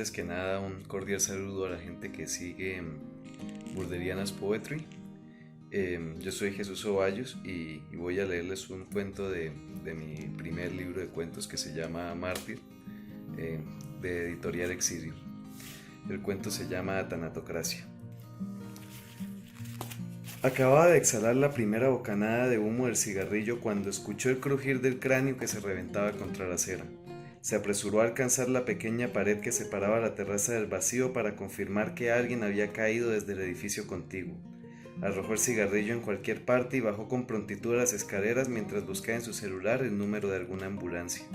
Antes que nada, un cordial saludo a la gente que sigue Burderianas Poetry. Yo soy Jesús Ovallos y voy a leerles un cuento de mi primer libro de cuentos que se llama Mártir, de Editorial Exilio. El cuento se llama Tanatocracia. Acababa de exhalar la primera bocanada de humo del cigarrillo cuando escuchó el crujir del cráneo que se reventaba contra la acera. Se apresuró a alcanzar la pequeña pared que separaba la terraza del vacío para confirmar que alguien había caído desde el edificio contiguo. Arrojó el cigarrillo en cualquier parte y bajó con prontitud a las escaleras mientras buscaba en su celular el número de alguna ambulancia.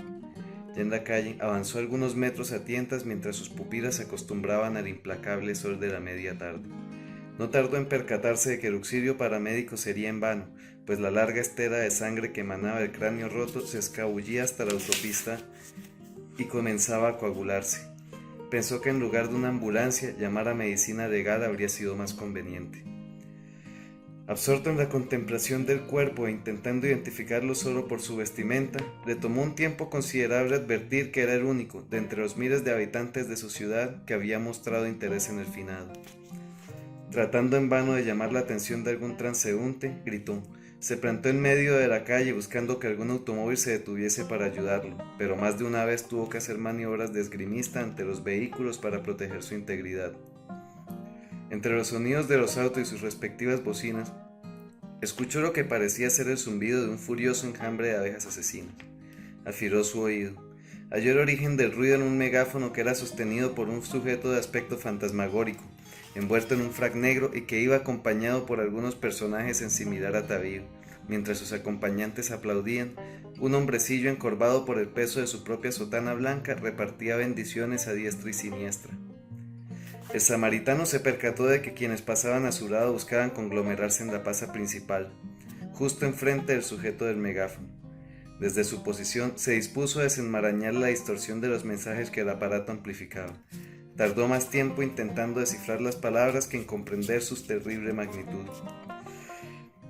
Ya en la calle, avanzó algunos metros a tientas mientras sus pupilas se acostumbraban al implacable sol de la media tarde. No tardó en percatarse de que el auxilio paramédico sería en vano, pues la larga estera de sangre que emanaba del cráneo roto se escabullía hasta la autopista y comenzaba a coagularse. Pensó que en lugar de una ambulancia, llamar a medicina legal habría sido más conveniente. Absorto en la contemplación del cuerpo e intentando identificarlo solo por su vestimenta, le tomó un tiempo considerable advertir que era el único, de entre los miles de habitantes de su ciudad, que había mostrado interés en el finado. Tratando en vano de llamar la atención de algún transeúnte, gritó. Se plantó en medio de la calle buscando que algún automóvil se detuviese para ayudarlo, pero más de una vez tuvo que hacer maniobras de esgrimista ante los vehículos para proteger su integridad. Entre los sonidos de los autos y sus respectivas bocinas, escuchó lo que parecía ser el zumbido de un furioso enjambre de abejas asesinas. Afiló su oído. Halló el origen del ruido en un megáfono que era sostenido por un sujeto de aspecto fantasmagórico, envuelto en un frac negro y que iba acompañado por algunos personajes en similar atavío. Mientras sus acompañantes aplaudían, un hombrecillo encorvado por el peso de su propia sotana blanca repartía bendiciones a diestra y siniestra. El samaritano se percató de que quienes pasaban a su lado buscaban conglomerarse en la plaza principal, justo enfrente del sujeto del megáfono. Desde su posición se dispuso a desenmarañar la distorsión de los mensajes que el aparato amplificaba. Tardó más tiempo intentando descifrar las palabras que en comprender su terrible magnitud.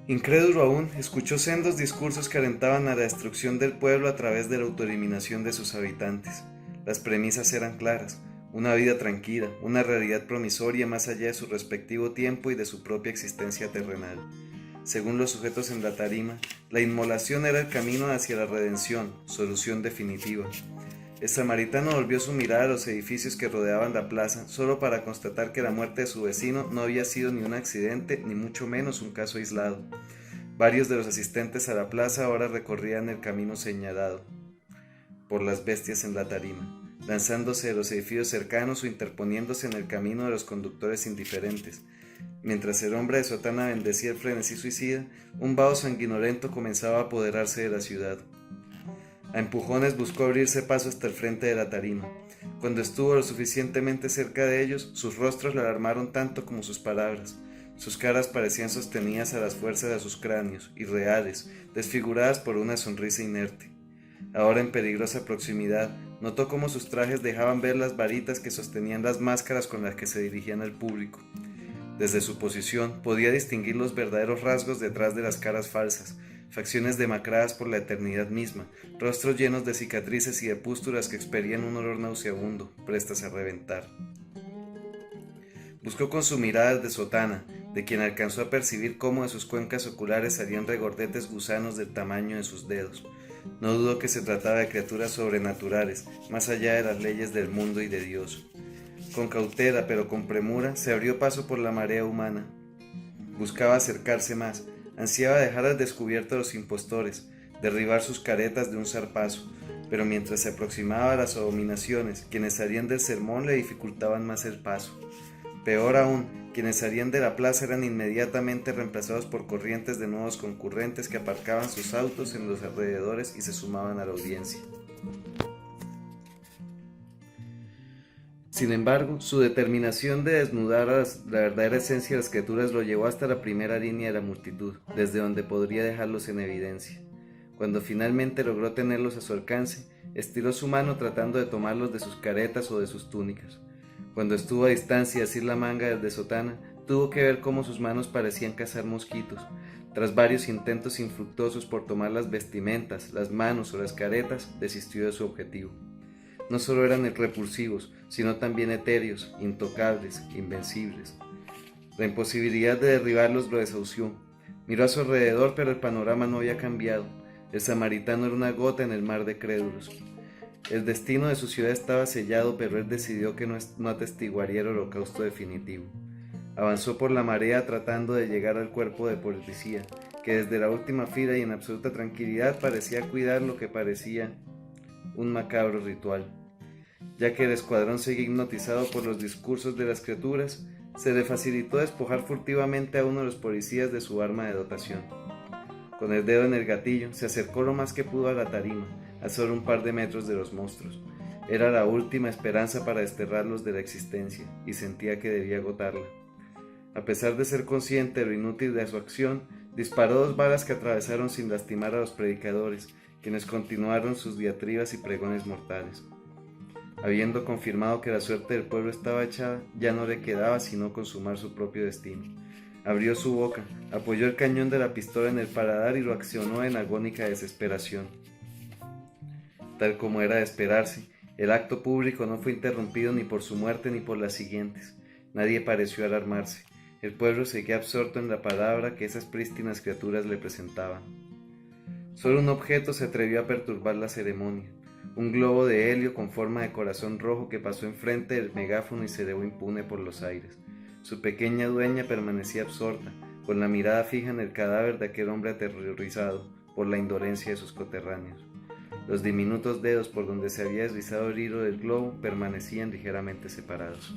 Incrédulo aún, escuchó sendos discursos que alentaban a la destrucción del pueblo a través de la autoeliminación de sus habitantes. Las premisas eran claras: una vida tranquila, una realidad promisoria más allá de su respectivo tiempo y de su propia existencia terrenal. Según los sujetos en la tarima, la inmolación era el camino hacia la redención, solución definitiva. El samaritano volvió su mirada a los edificios que rodeaban la plaza, solo para constatar que la muerte de su vecino no había sido ni un accidente, ni mucho menos un caso aislado. Varios de los asistentes a la plaza ahora recorrían el camino señalado por las bestias en la tarima, lanzándose de los edificios cercanos o interponiéndose en el camino de los conductores indiferentes. Mientras el hombre de sotana bendecía el frenesí suicida, un vaho sanguinolento comenzaba a apoderarse de la ciudad. A empujones buscó abrirse paso hasta el frente de la tarima. Cuando estuvo lo suficientemente cerca de ellos, sus rostros le alarmaron tanto como sus palabras. Sus caras parecían sostenidas a las fuerzas de sus cráneos, irreales, desfiguradas por una sonrisa inerte. Ahora en peligrosa proximidad, notó cómo sus trajes dejaban ver las varitas que sostenían las máscaras con las que se dirigían al público. Desde su posición podía distinguir los verdaderos rasgos detrás de las caras falsas, facciones demacradas por la eternidad misma, rostros llenos de cicatrices y de pústulas que expelían un olor nauseabundo, prestas a reventar. Buscó con su mirada el de sotana, de quien alcanzó a percibir cómo de sus cuencas oculares salían regordetes gusanos del tamaño de sus dedos. No dudó que se trataba de criaturas sobrenaturales, más allá de las leyes del mundo y de Dios. Con cautela, pero con premura, se abrió paso por la marea humana. Buscaba acercarse más, ansiaba dejar al descubierto a los impostores, derribar sus caretas de un zarpazo, pero mientras se aproximaba a las abominaciones, quienes salían del sermón le dificultaban más el paso. Peor aún, quienes salían de la plaza eran inmediatamente reemplazados por corrientes de nuevos concurrentes que aparcaban sus autos en los alrededores y se sumaban a la audiencia. Sin embargo, su determinación de desnudar la verdadera esencia de las criaturas lo llevó hasta la primera línea de la multitud, desde donde podría dejarlos en evidencia. Cuando finalmente logró tenerlos a su alcance, estiró su mano tratando de tomarlos de sus caretas o de sus túnicas. Cuando estuvo a distancia y asir la manga del de sotana, tuvo que ver cómo sus manos parecían cazar mosquitos. Tras varios intentos infructuosos por tomar las vestimentas, las manos o las caretas, desistió de su objetivo. no solo eran repulsivos, sino también etéreos, intocables, invencibles. La imposibilidad de derribarlos lo desahució. Miró a su alrededor, pero el panorama no había cambiado. El samaritano era una gota en el mar de crédulos. El destino de su ciudad estaba sellado, pero él decidió que no atestiguaría el holocausto definitivo. Avanzó por la marea tratando de llegar al cuerpo de policía, que desde la última fila y en absoluta tranquilidad parecía cuidar lo que parecía un macabro ritual. Ya que el escuadrón seguía hipnotizado por los discursos de las criaturas, se le facilitó despojar furtivamente a uno de los policías de su arma de dotación. Con el dedo en el gatillo, se acercó lo más que pudo a la tarima, a solo un par de metros de los monstruos. Era la última esperanza para desterrarlos de la existencia, y sentía que debía agotarla. A pesar de ser consciente de lo inútil de su acción, disparó 2 balas que atravesaron sin lastimar a los predicadores, quienes continuaron sus diatribas y pregones mortales. Habiendo confirmado que la suerte del pueblo estaba echada, ya no le quedaba sino consumar su propio destino. Abrió su boca, apoyó el cañón de la pistola en el paladar y lo accionó en agónica desesperación. Tal como era de esperarse, el acto público no fue interrumpido ni por su muerte ni por las siguientes. Nadie pareció alarmarse. El pueblo seguía absorto en la palabra que esas prístinas criaturas le presentaban. Solo un objeto se atrevió a perturbar la ceremonia. Un globo de helio con forma de corazón rojo que pasó enfrente del megáfono y se elevó impune por los aires. Su pequeña dueña permanecía absorta, con la mirada fija en el cadáver de aquel hombre aterrorizado por la indolencia de sus coterráneos. Los diminutos dedos por donde se había deslizado el hilo del globo permanecían ligeramente separados.